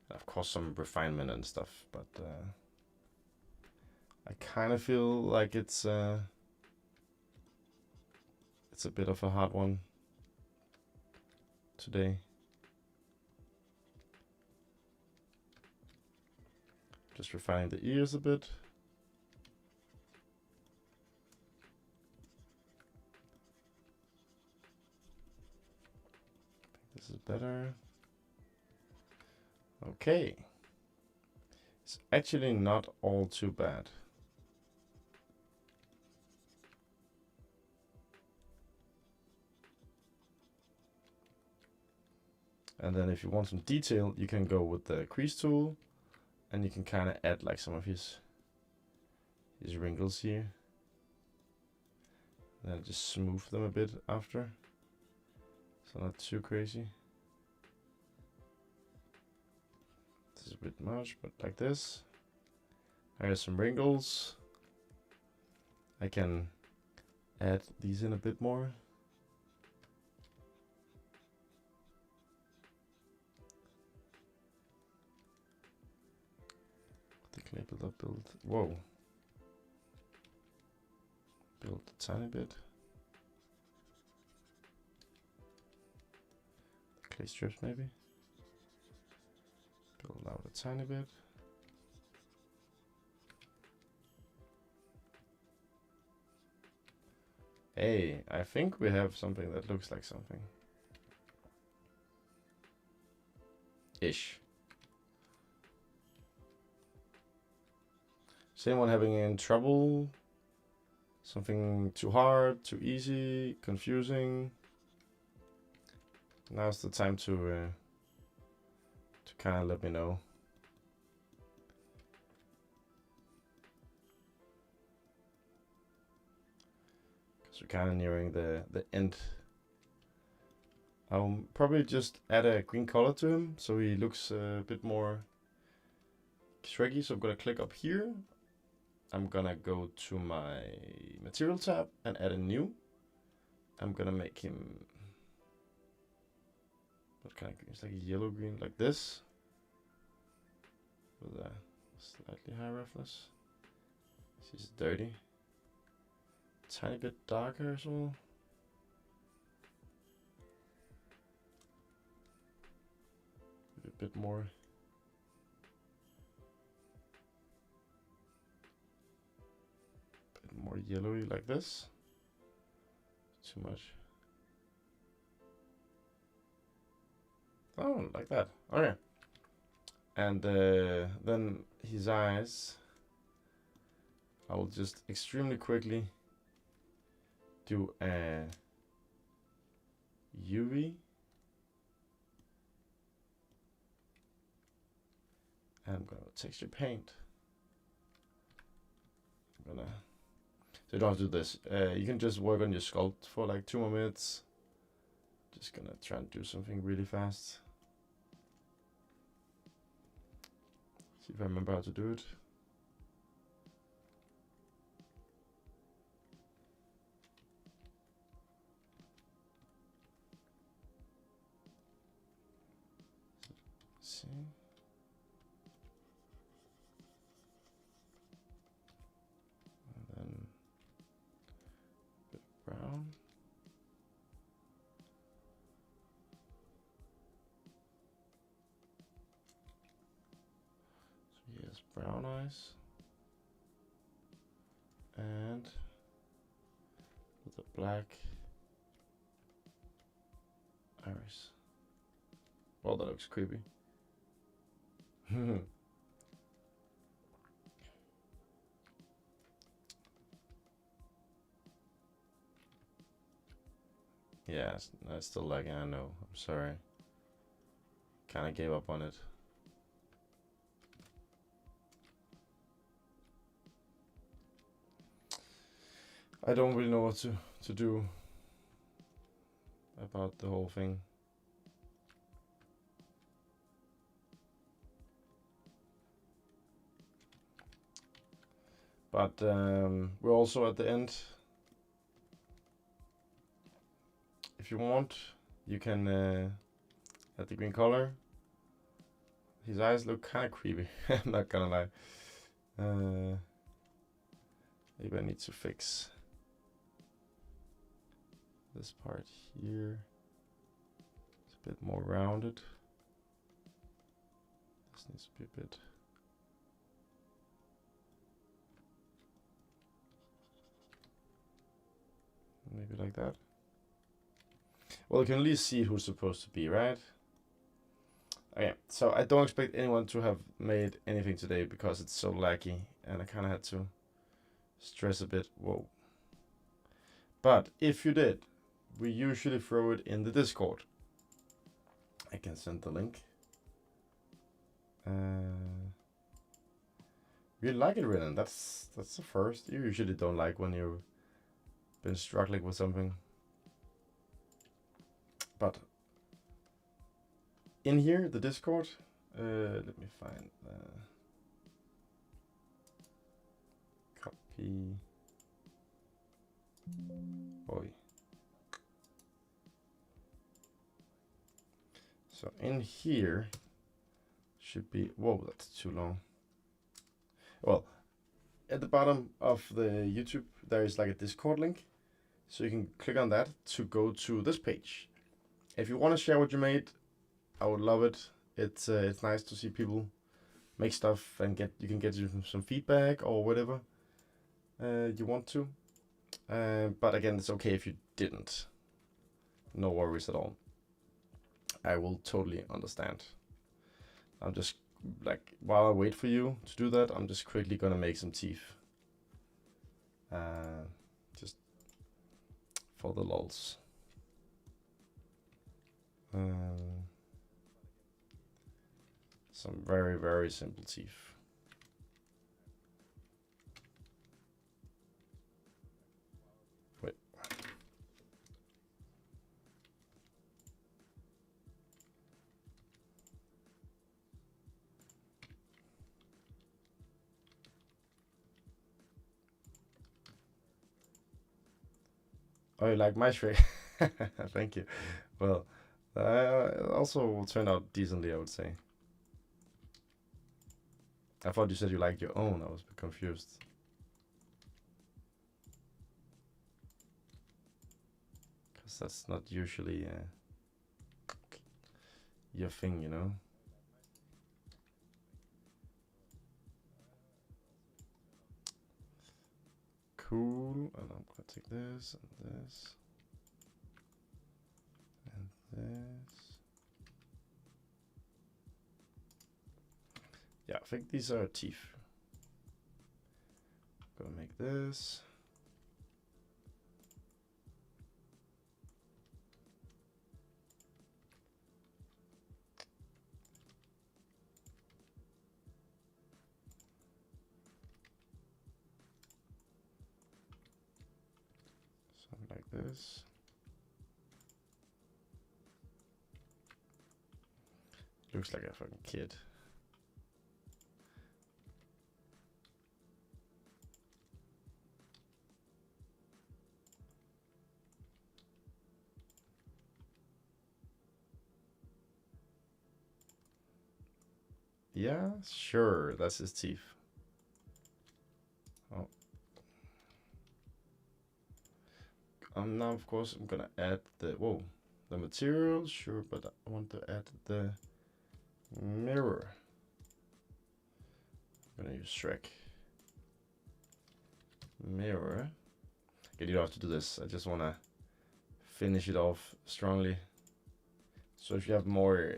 And of course some refinement and stuff, but I kind of feel like it's a bit of a hard one today. Just refining the ears a bit. This is better. Okay. It's actually not all too bad. And then if you want some detail, you can go with the crease tool and you can kind of add like some of his wrinkles here. Then just smooth them a bit after. So not too crazy. This is a bit much, but like this. There's some wrinkles. I can add these in a bit more. The clay build. Whoa. Build a tiny bit. Clay strips maybe. Build out a tiny bit. Hey, I think we have something that looks like something. Ish. Is anyone having any trouble? Something too hard, too easy, confusing? Now's the time to kind of let me know. Because we're kind of nearing the end. I'll probably just add a green color to him so he looks a bit more shruggy. So I'm gonna click up here. I'm gonna go to my material tab and add a new. I'm gonna make him, what kind of green? It's like a yellow green, like this, with a slightly higher roughness. This is dirty. Tiny bit darker as well. A bit more. More yellowy like this. Too much. Oh, like that. Okay. And then his eyes, I will just extremely quickly do a UV. And I'm gonna texture paint. So you don't have to do this. You can just work on your sculpt for like 2 more minutes. Just gonna try and do something really fast. See if I remember how to do it. See. And then a bit brown. So here's brown eyes. And with a black iris. Well, that looks creepy. Yeah, I still like it, I know. I'm sorry. Kinda gave up on it. I don't really know what to do about the whole thing. But we're also at the end. If you want, you can add the green color. His eyes look kind of creepy. I'm not gonna lie. Maybe I need to fix this part here. It's a bit more rounded. This needs to be a bit. Maybe like that. Well, you can at least see who's supposed to be, right? Okay, so I don't expect anyone to have made anything today because it's so laggy, and I kind of had to stress a bit. Whoa. But if you did, we usually throw it in the Discord. I can send the link. You like it written. That's the first. You usually don't like when you've been struggling with something. But in here, the Discord, let me find the copy. Boy. So in here should be, whoa, that's too long. Well, at the bottom of the YouTube, there is like a Discord link. So you can click on that to go to this page. If you want to share what you made, I would love it. It's nice to see people make stuff and you can get some feedback or whatever you want to. But again, it's okay if you didn't. No worries at all. I will totally understand. I'm just like, while I wait for you to do that, I'm just quickly gonna make some teeth. Just for the lols. Some very, very simple teeth. Wait. Oh, you like my trick? Thank you. Well, also turned out decently, I would say. I thought you said you liked your own. I was a bit confused. Because that's not usually your thing, you know? Cool. And I'm gonna take this and this. And this. Yeah, I think these are teeth. Gonna make this. like this. Looks like a fucking kid. Yeah, sure, that's his teeth. Oh. Now of course I'm gonna add the, whoa, the material, sure, but I want to add the mirror. I'm gonna use Shrek. Mirror. Okay, you don't have to do this. I just wanna finish it off strongly. So if you have more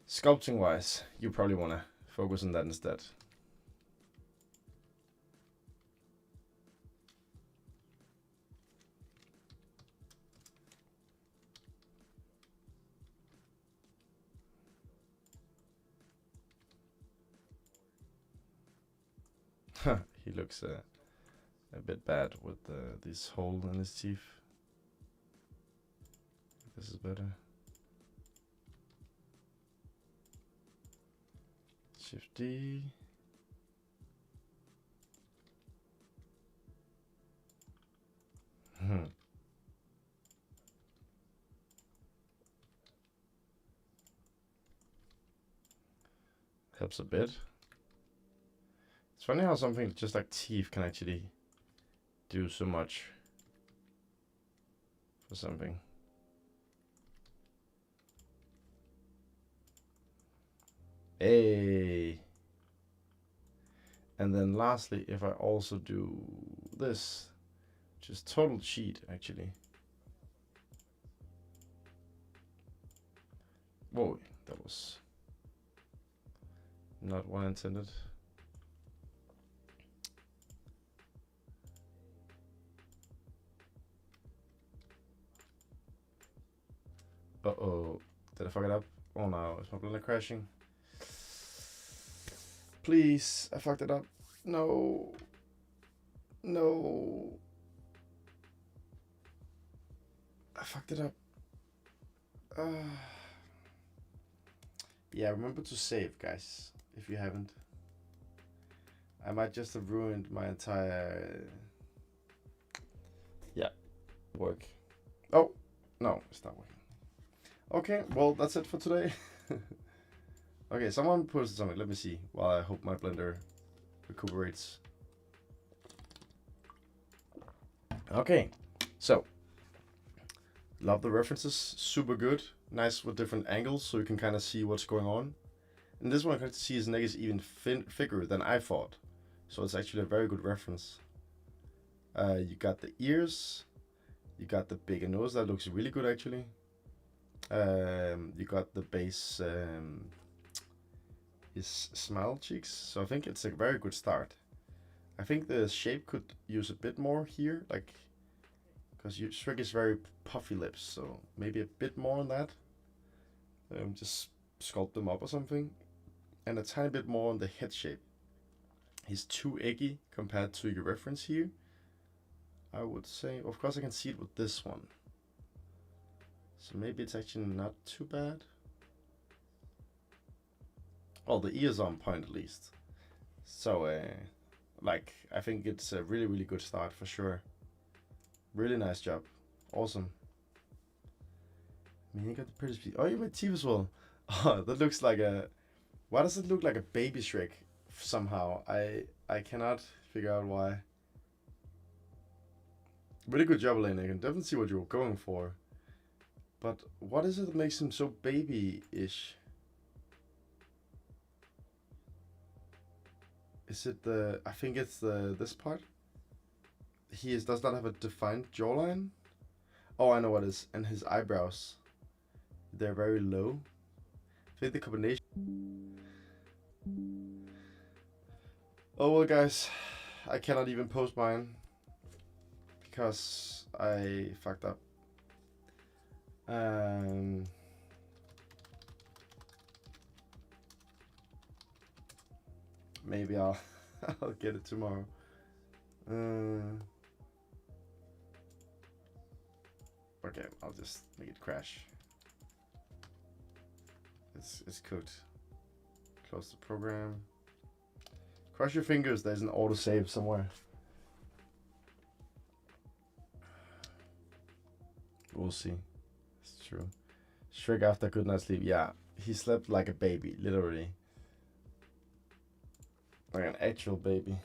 sculpting wise, you probably wanna focus on that instead. He looks a bit bad with this hole in his teeth. This is better. Shift D. Helps a bit. It's funny how something just like teeth can actually do so much for something. Hey. And then lastly, if I also do this, which is total cheat actually. Whoa, that was not what I intended. Uh-oh, did I fuck it up? Oh no, is my blender crashing? Please, I fucked it up. No. No. I fucked it up. Yeah, remember to save, guys, if you haven't. I might just have ruined my entire work. Oh, no, it's not working. Okay, well, that's it for today. Okay, someone posted something. Let me see while I hope my blender recuperates. Okay, so love the references, super good. Nice with different angles so you can kind of see what's going on. And this one I can see his neck is even thicker than I thought. So it's actually a very good reference. You got the ears. You got the bigger nose. That looks really good actually. You got the base, his smile cheeks. So I think it's a very good start. I think the shape could use a bit more here, like, because Shrek is very puffy lips, so maybe a bit more on that. Just sculpt them up or something. And a tiny bit more on the head shape. He's too eggy compared to your reference here, I would say. Of course I can see it with this one. So maybe it's actually not too bad. Well, the ears are on point at least. So, like, I think it's a really, really good start for sure. Really nice job. Awesome. I mean, you got the pretty speed. Oh, you made teeth as well. Oh, that looks like a... Why does it look like a baby Shrek somehow? I cannot figure out why. Really good job, Elena. I can definitely see what you're going for. But what is it that makes him so baby-ish? Is it the... I think it's this part. He does not have a defined jawline. Oh, I know what it is. And his eyebrows. They're very low. I think the combination... Oh well, guys. I cannot even post mine. Because I fucked up. Maybe I'll I'll get it tomorrow. Okay, I'll just make it crash. It's cooked. Close the program. Cross your fingers, there's an autosave somewhere. We'll see. It's true. Shrek after could not sleep. Yeah, he slept like a baby, literally. Like an actual baby.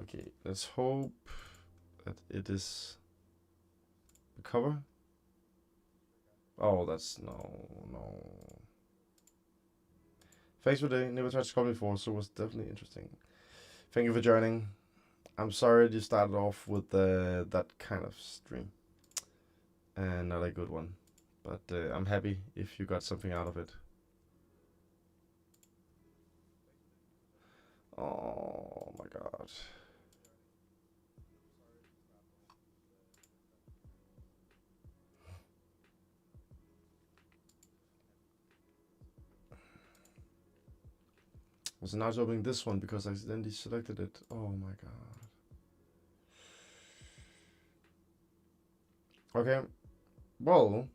Okay, let's hope that it is the cover. Oh, that's no. Thanks for the never tried to call before, so it was definitely interesting. Thank you for joining. I'm sorry you started off with that kind of stream. And not a good one. But I'm happy if you got something out of it. Oh my god. I was not opening this one because I accidentally selected it. Oh my god. Okay. Well,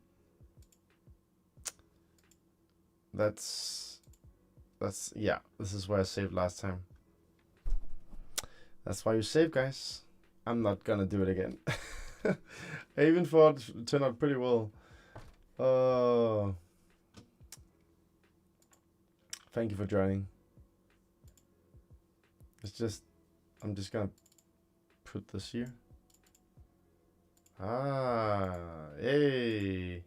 that's yeah, this is where I saved last time. That's why you save, guys. I'm not gonna do it again. I even thought it turned out pretty well. Thank you for joining. It's just, I'm just gonna put this here. Ah, hey.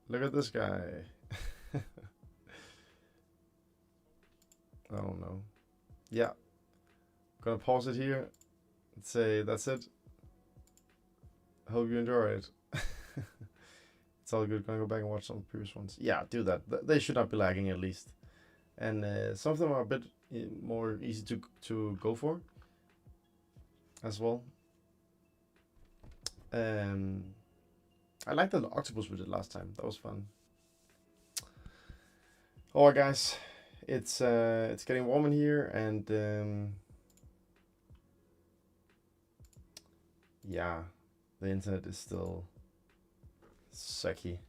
Look at this guy. I don't know. Yeah. Gonna pause it here and say that's it. Hope you enjoy it. It's all good. Gonna go back and watch some previous ones. Yeah, do that. They should not be lagging at least. And some of them are a bit more easy to go for as well. I like the octopus we did last time. That was fun. Alright, guys. It's getting warm in here, and yeah, the internet is still sucky.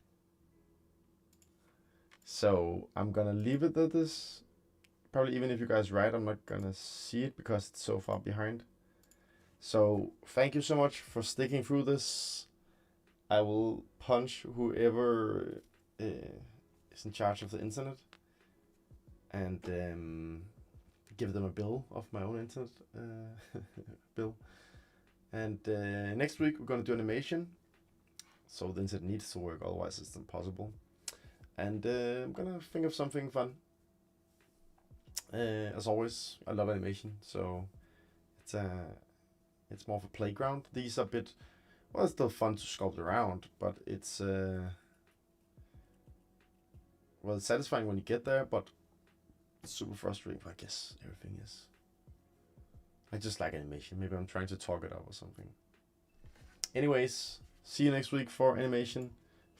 So I'm gonna leave it at this. Probably even if you guys write, I'm not gonna see it because it's so far behind. So thank you so much for sticking through this. I will punch whoever is in charge of the internet and give them a bill of my own internet bill. And next week we're gonna do animation. So the internet needs to work, otherwise it's impossible. And I'm gonna think of something fun. As always, I love animation, so it's more of a playground. These are a bit, well, it's still fun to sculpt around, but it's well, it's satisfying when you get there, but it's super frustrating. I guess everything is. I just like animation. Maybe I'm trying to talk it up or something. Anyways, see you next week for animation.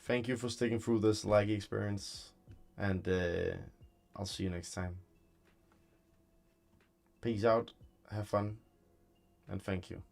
Thank you for sticking through this laggy experience, and I'll see you next time. Peace out, have fun, and thank you.